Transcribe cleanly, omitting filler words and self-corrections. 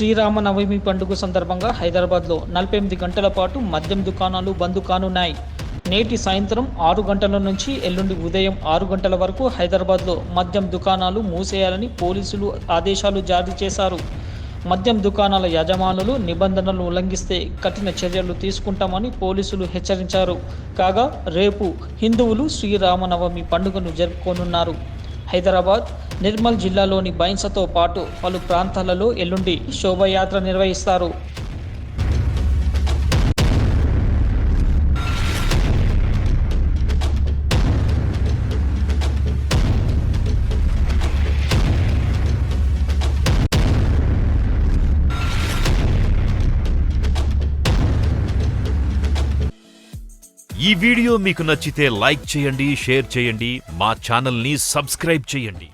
శ్రీరామనవమి పండుగ సందర్భంగా హైదరాబాద్లో 48 గంటల పాటు మద్యం దుకాణాలు బంద్ కానున్నాయి. నేటి సాయంత్రం 6 గంటల నుంచి ఎల్లుండి ఉదయం 6 గంటల వరకు హైదరాబాద్లో మద్యం దుకాణాలు మూసేయాలని పోలీసులు ఆదేశాలు జారీ చేశారు. మద్యం దుకాణాల యజమానులు నిబంధనలు ఉల్లంఘిస్తే కఠిన చర్యలు తీసుకుంటామని పోలీసులు హెచ్చరించారు. కాగా రేపు హిందువులు శ్రీరామనవమి పండుగను జరుపుకోనున్నారు. హైదరాబాద్, నిర్మల్ జిల్లాలోని బైన్సతో పాటు పలు ప్రాంతాలలో ఎల్లుండి శోభయాత్ర నిర్వహిస్తారు. ఈ వీడియో మీకు నచ్చితే లైక్ చేయండి, షేర్ చేయండి, మా ఛానల్ని సబ్స్క్రైబ్ చేయండి.